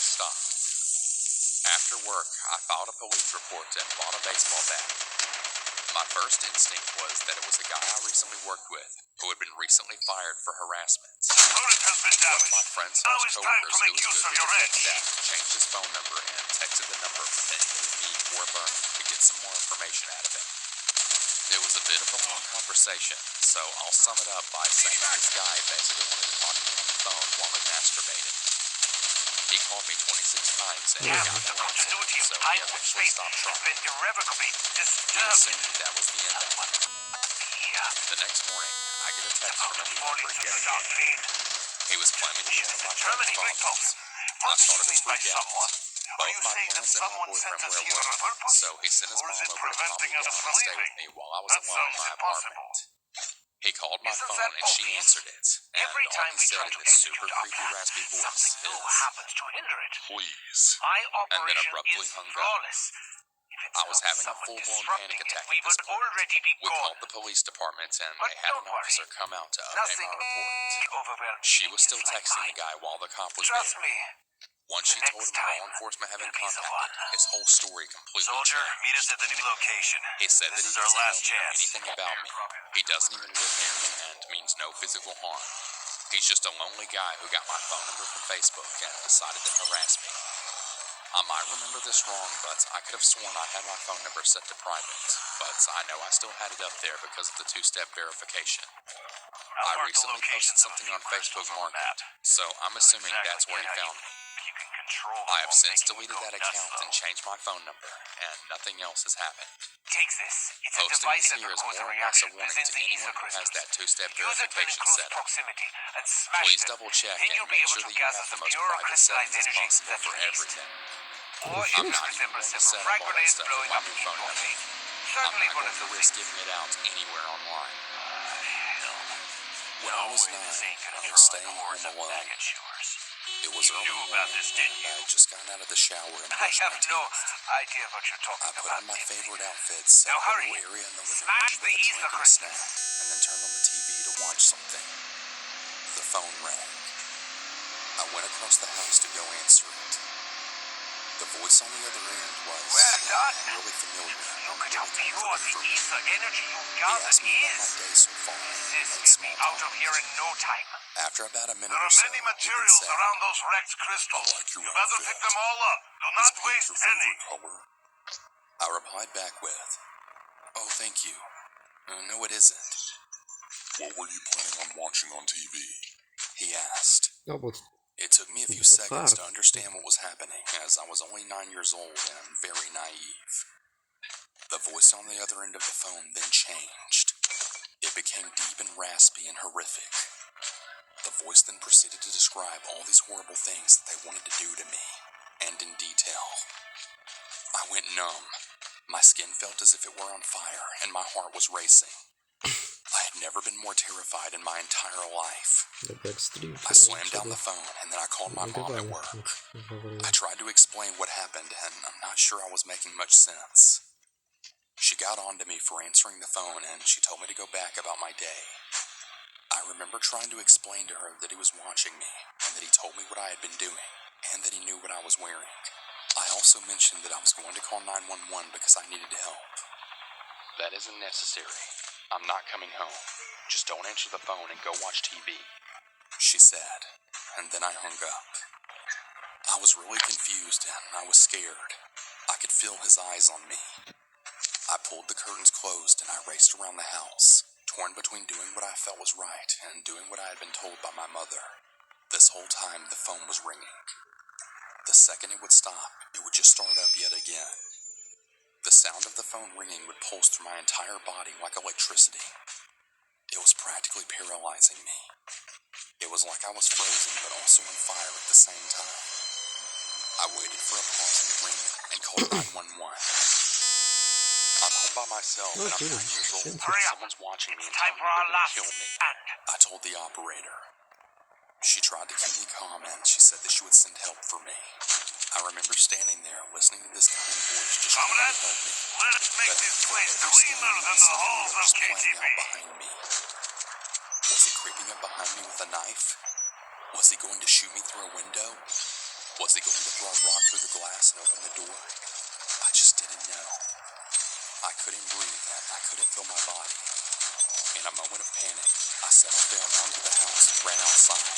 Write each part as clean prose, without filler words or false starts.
stopped. After work, I filed a police report and bought a baseball bat. My first instinct was that it was a guy I recently worked with who had been recently fired for harassment. Turret has been One of damaged. my friend's Now it's time coworkers to who make was use good of with your the tech edge. staff changed his phone number and texted the number from anything me or Vernon to get some more information out of him. It was a bit of a long conversation, so I'll sum it up by saying that this guy basically wanted to talk to me on the phone while we masturbated. He called me 26 times and Yeah, got the no answer, continuity of so he time and eventually space stopped has trying. been irrevocably We disturbed. assumed that was the end of it. Yeah, The next morning, I get a text from a new falling number through yet the dark again. lane. He was claiming to be one of my friend's Terminating fathers. pulse. I What do started you to mean by freak out. someone? Are Both you my saying that parents and my someone sent boyfriend us were at here work, on purpose? so he sent his Or mom is it over to calm me preventing us down from and stay with leaving? me while I was That alone in sounds my impossible. apartment. He called my Isn't phone that and she obvious? answered it, and Every all time he we said try in to this execute super our creepy plan, raspy voice something new is, happens to hinder it. "Please," My and then operation abruptly is hung up. flawless. If it's I was not having a someone full-blown disrupting panic it, attack we at this would point. already be We gone. called the police department and But they had don't an officer worry. come out to update Nothing my report. overwhelms She was still genius like texting the mine. guy while the cop was Trust there. me. Once she The told next him time law enforcement had been will be the contacted, one. his whole story completely Soldier, meet us changed. at the new location. He said that This he is our doesn't know last me or chance. anything about me. He doesn't even live near me and means no physical harm. He's just a lonely guy who got my phone number from Facebook and decided to harass me. I might remember this wrong, but I could have sworn I had my phone number set to private, but I know I still had it up there because of the two-step verification. I recently posted something on Facebook Market, so I'm assuming that's where he found me. I have since deleted that account and changed my phone number, and nothing else has happened. Take this. It's a Posting device this that here is records a more or less a reaction warning within to the anyone ether who has crystals. that two-step Use it when in verification close set up. proximity and smash Please them. double check Then and you'll be make able sure to that you gather have the the most pure private crystallized settings as energy possible that's for released. everything. Or I'm use not it even for going to simple set frag up all that grenades stuff blowing with my up new heat phone number. morphine. I'm Certainly not one going of to those risk things. giving it out anywhere online. Hell. When I was 9, I was staying home alone. It was early knew about morning, this, didn't and I had just gotten out of the shower and I brushed my have no teeth. idea what you're I talking put about. on my Dipsy. favorite outfit, set Now up a hurry. little area in the living Smash room the with a ether drink and a crystal. snack, and then turned on the TV to watch something. The phone rang. I went across the house to go answer it. The voice on the other end was Well done. really familiar. Look at how really pure the comforting for me. ether energy you He gathered asked me about my is. day so far, and This made will small be out talk. of here in no time. After about a minute There or are so, many he then materials said, around those wrecked crystals. I like your You better outfit. pick them all up. Do "Is not pink waste your any. favorite color?" I replied back with, "Oh, thank you. No, it isn't." "What were you planning on watching on TV?" he asked. Ja, bo It took me a few to seconds fart. to understand what was happening, as I was only 9 years old and very naive. The voice on the other end of the phone then changed. It became deep and raspy and horrific. The voice then proceeded to describe all these horrible things that they wanted to do to me, and in detail. I went numb. My skin felt as if it were on fire, and my heart was racing. I had never been more terrified in my entire life. I slammed down the phone, and then I called my mom at work. I tried to explain what happened, and I'm not sure I was making much sense. She got on to me for answering the phone, and she told me to go back about my day. I remember trying to explain to her that he was watching me, and that he told me what I had been doing, and that he knew what I was wearing. I also mentioned that I was going to call 911 because I needed help. "That isn't necessary. I'm not coming home. Just don't answer the phone and go watch TV," she said, and then I hung up. I was really confused and I was scared. I could feel his eyes on me. I pulled the curtains closed and I raced around the house, torn between doing what I felt was right and doing what I had been told by my mother. This whole time the phone was ringing. The second it would stop, it would just start up yet again. The sound of the phone ringing would pulse through my entire body like electricity. It was practically paralyzing me. It was like I was frozen but also on fire at the same time. I waited for a pause in the ring and called 911. "I'm home by myself and I'm 9 years old. Someone's watching me and Time telling for me our they're going last to kill me," stand. I told the operator. She tried to keep me calm and she said that she would send help for me. I remember standing there listening to this kind voice just trying to help me. Let's make But this I place could feel every cleaner than the scenario halls of just playing KGB. out behind me. Was he creeping up behind me with a knife? Was he going to shoot me through a window? Was he going to throw a rock through the glass and open the door? I just didn't know. I couldn't breathe and I couldn't feel my body. In a moment of panic, I set off down onto the house and ran outside.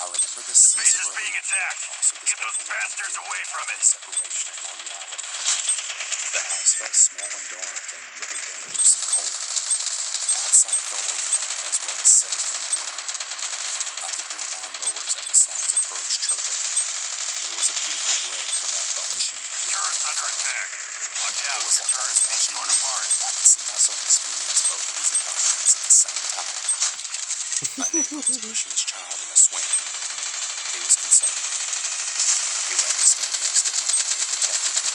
I remember this sense Base of is being relief, attacked. also this Get those overwhelming bastards feeling away from of it. separation and non-reality. The house felt small and dark and really dangerous and cold. Outside felt open, as well as safe and warm. I could hear lawnmowers and the sounds of birds chirping. It was a beautiful break from that bone-chilling Turret's under attack. Watch It out. was like I was Turret's being watching a torn movie, apart. and I could see myself experience both of these environments at the same time. My neighbor was pushing his child in a swing. He was consoling me. He let me stand next to him and he protected me.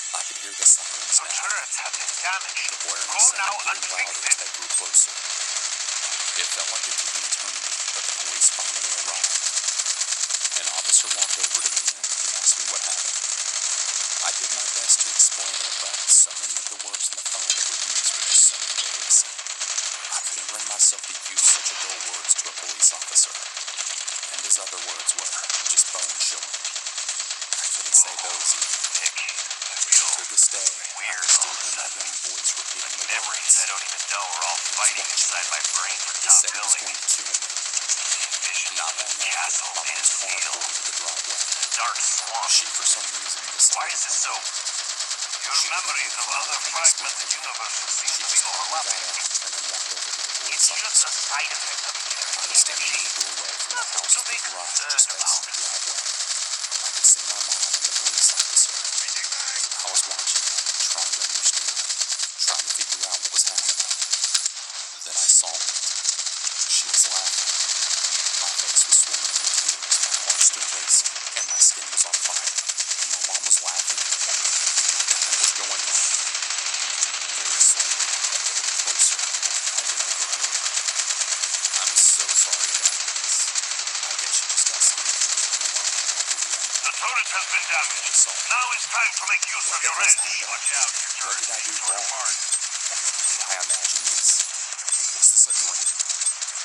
I could hear the sirens Our now. turrets have been damaged. The blaring Go sound now and getting fix louder it. as they grew closer. It felt like it took an eternity, but the police finally arrived. An officer walked over to me and he asked me what happened. I did my best to explain it, but so many of the words on the phone that were used were just so embarrassing. I couldn't bring myself to use such adult words to a police officer. And his other words were just bone-chilling. I couldn't say those either. Icky. To this day, I Weird can still all of a hear my sudden. young voice repeating the Memories words. I don't even know are all fighting inside my brain for He top said he was billing. going to kill me. Visions Not of a long after, castle my made of mom's car steel. pulled into the driveway. Dark swamp. She, for some reason, decided Why is to this come so? home. Your memories of other fragmented universes seem She to be just finally got overlapping. out and then walked over to the police It's just a officer. side effect of I was standing in the doorway from the house to the garage, just facing the driveway. I could see my mom and the police officer. I was watching them, trying to understand, trying to figure out what was happening. Then I saw it. She was laughing. My face was swollen from tears, my heart still racing, and my skin was on fire. And my mom was laughing. What the hell was going on? Very slowly, I crept a little closer. I went over her. I'm so sorry about this. I bet you just got scared from being alone and overreacted. The turret has been damaged. Now is time to make use of your What the edge. hell's Watch out, your What turret's did I do being torn wrong? apart. Did I imagine this? Was this a dream?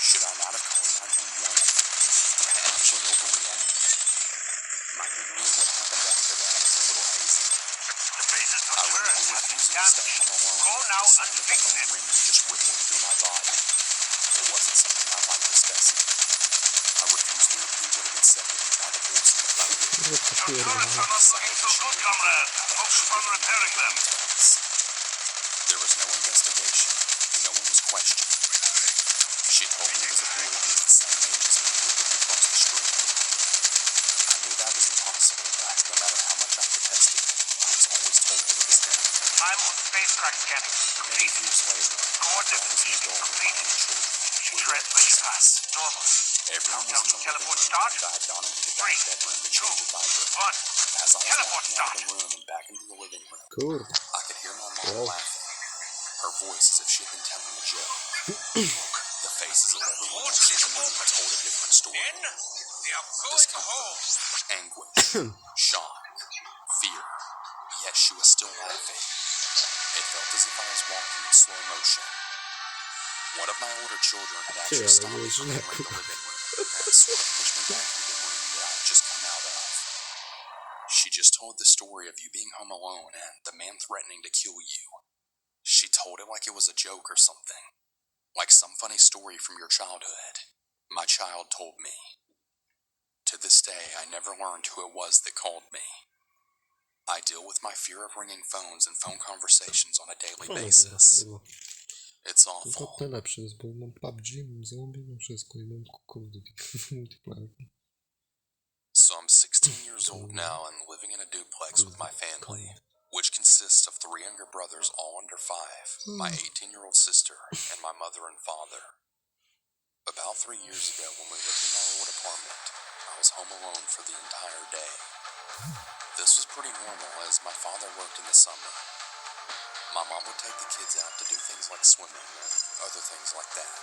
Should I not have called 911? Did I actually overreact? My memory of what happened after that is a little hazy. The bases of I turrets remember have been refusing to stay damaged. home alone. Go and now the and sound of the fix phone it. ringing just rippling through my body. It wasn't something I liked discussing. I refused to repeat what had been said to me by the voice on the phone. Your turrets are not looking so good, comrade. Focus on repairing them. There was no investigation. No one was questioned. She told me it was a boy who was the same age as me who lived across the street. I knew that was impossible, but no matter how much I protested, I was always told that it was him. I'm on spacecraft scanning. Many years later, after I was an adult with my own children, we were at Christmas. Normal. Everyone was in the living Teleport room, start. and I'd gone into the 3, back bedroom to change a diaper. 1. As I was Teleport walking out of the start. room and back into the living room, Kurde. I could hear my mom Wow. laughing. Her voice as if she had been telling a joke. The faces of everyone else in the room told a different story. Discomfort, anguish, shock, fear. Yet she was still laughing. It felt as if I was walking in slow motion. One of my older children had actually ale stopped me from nieźle, entering the living room and sort of pushed me back into the room that I had just come out of. She just told the story of you being home alone and the man threatening to kill you. She told it like it was a joke or something. Like some funny story from your childhood. My child told me. To this day, I never learned who it was that called me. I deal with my fear of ringing phones and phone conversations on a daily Ale basis. było. It's To awful. najlepsze jest, bo mam PUBG, mam zombie, mam wszystko i mam kurde multiplayer. So I'm 16 years old now and living in a duplex with my family, which consists of 3 younger brothers all under 5, my 18-year-old sister, and my mother and father. About 3 years ago, when we lived in our old apartment, I was home alone for the entire day. This was pretty normal as my father worked in the summer. My mom would take the kids out to do things like swimming and other things like that.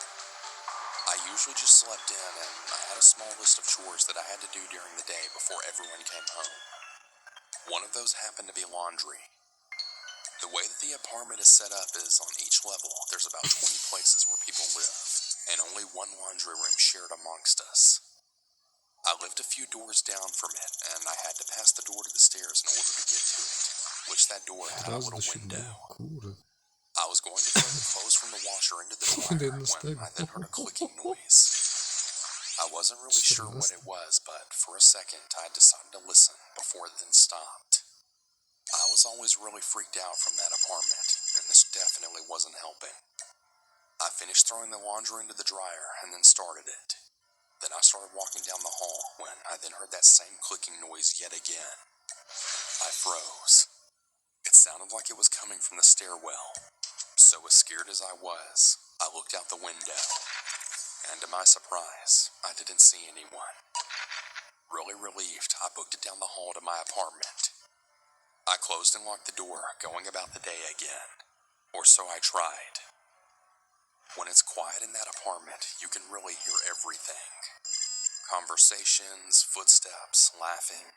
I usually just slept in and I had a small list of chores that I had to do during the day before everyone came home. One of those happened to be laundry. The way that the apartment is set up is on each level there's about 20 places where people live, and only one laundry room shared amongst us. I lived a few doors down from it, and I had to pass the door to the stairs in order to get to it, which that door had a Raz little do siódmego. window. Kurde. I was going to throw the clothes from the washer into the Kurde, dryer jedno z when tego. I then heard a clicking noise. I wasn't really sure what it was, but for a second I decided to listen before it then stopped. I was always really freaked out from that apartment, and this definitely wasn't helping. I finished throwing the laundry into the dryer and then started it. Then I started walking down the hall when I then heard that same clicking noise yet again. I froze. It sounded like it was coming from the stairwell. So as scared as I was, I looked out the window, and to my surprise, I didn't see anyone. Really relieved, I booked it down the hall to my apartment. I closed and locked the door, going about the day again. Or so I tried. When it's quiet in that apartment, you can really hear everything. Conversations, footsteps, laughing,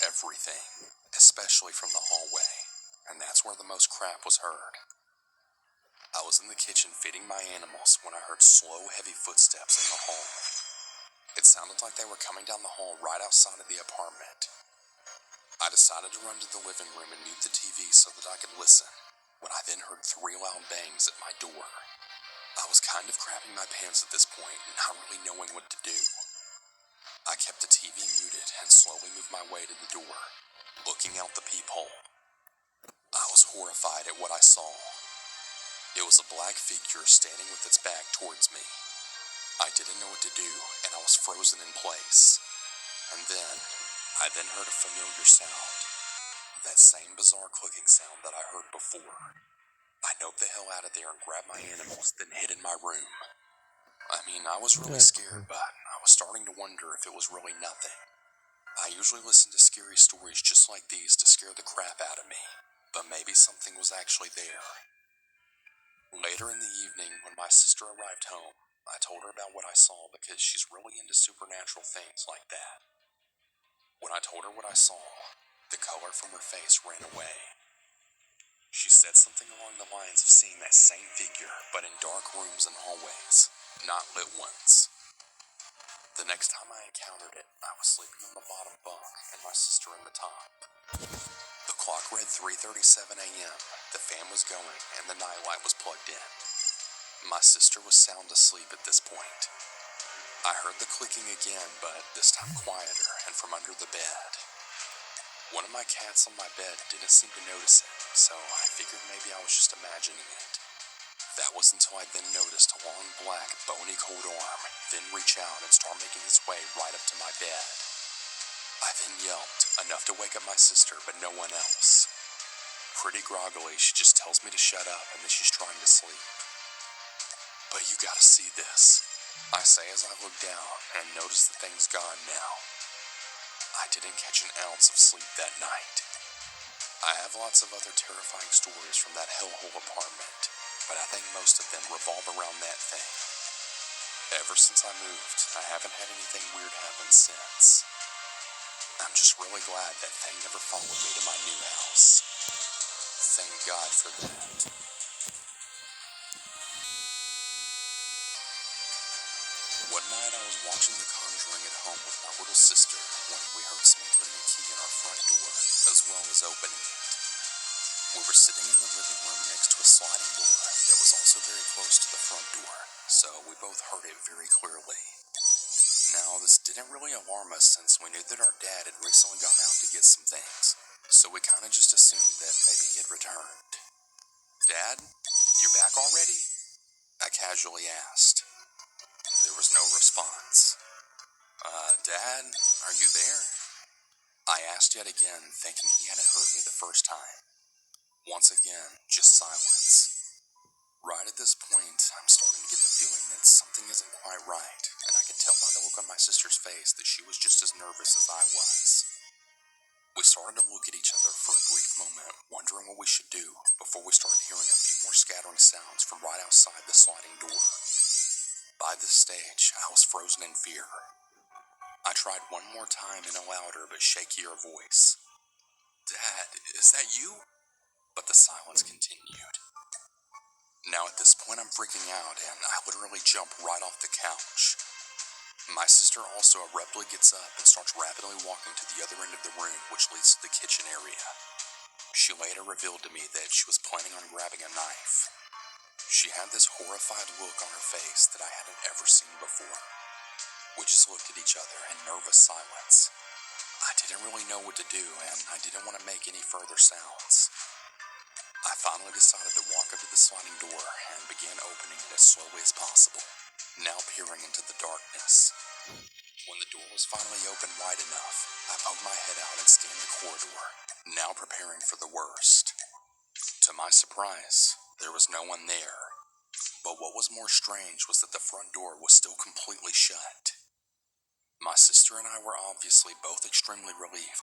everything, especially from the hallway. And that's where the most crap was heard. I was in the kitchen feeding my animals when I heard slow, heavy footsteps in the hall. It sounded like they were coming down the hall right outside of the apartment. I decided to run to the living room and mute the TV so that I could listen, when I then heard 3 loud bangs at my door. I was kind of crapping my pants at this point, not really knowing what to do. I kept the TV muted and slowly moved my way to the door, looking out the peephole. I was horrified at what I saw. It was a black figure standing with its back towards me. I didn't know what to do, and I was frozen in place. And then, I heard a familiar sound. That same bizarre clicking sound that I heard before. I doped the hell out of there and grabbed my animals, then hid in my room. I mean, I was really scared, but I was starting to wonder if it was really nothing. I usually listen to scary stories just like these to scare the crap out of me, but maybe something was actually there. Later in the evening, when my sister arrived home, I told her about what I saw because she's really into supernatural things like that. When I told her what I saw, the color from her face ran away. She said something along the lines of seeing that same figure, but in dark rooms and hallways, not lit ones. The next time I encountered it, I was sleeping on the bottom bunk and my sister in the top. The clock read 3:37 a.m., the fan was going, and the nightlight was plugged in. My sister was sound asleep at this point. I heard the clicking again, but this time quieter and from under the bed. One of my cats on my bed didn't seem to notice it, so I figured maybe I was just imagining it. That was until I then noticed a long, black, bony cold arm then reach out and start making its way right up to my bed. I then yelped, enough to wake up my sister, but no one else. Pretty groggily, she just tells me to shut up and that she's trying to sleep. But you gotta see this, I say as I look down and notice the thing's gone now. I didn't catch an ounce of sleep that night. I have lots of other terrifying stories from that hellhole apartment, but I think most of them revolve around that thing. Ever since I moved, I haven't had anything weird happen since. I'm just really glad that thing never followed me to my new house. Thank God for that. One night I was watching The Conjuring at home with my little sister when we heard someone putting a key in our front door, as well as opening it. We were sitting in the living room next to a sliding door that was also very close to the front door, so we both heard it very clearly. Now, this didn't really alarm us since we knew that our dad had recently gone out to get some things, so we kind of just assumed that maybe he had returned. "Dad, you're back already?" I casually asked. There was no response. "Dad, are you there?" I asked yet again, thinking he hadn't heard me the first time. Once again, just silence. Right at this point, I'm starting to get the feeling that something isn't quite right, and I could tell by the look on my sister's face that she was just as nervous as I was. We started to look at each other for a brief moment, wondering what we should do, before we started hearing a few more scattering sounds from right outside the sliding door. By this stage, I was frozen in fear. I tried one more time in a louder but shakier voice. "Dad, is that you?" But the silence continued. Now at this point I'm freaking out and I literally jump right off the couch. My sister also abruptly gets up and starts rapidly walking to the other end of the room, which leads to the kitchen area. She later revealed to me that she was planning on grabbing a knife. She had this horrified look on her face that I hadn't ever seen before. We just looked at each other in nervous silence. I didn't really know what to do, and I didn't want to make any further sounds. I finally decided to walk up to the sliding door and began opening it as slowly as possible, now peering into the darkness. When the door was finally open wide enough, I poked my head out and scanned the corridor, now preparing for the worst. To my surprise, there was no one there. But what was more strange was that the front door was still completely shut. My sister and I were obviously both extremely relieved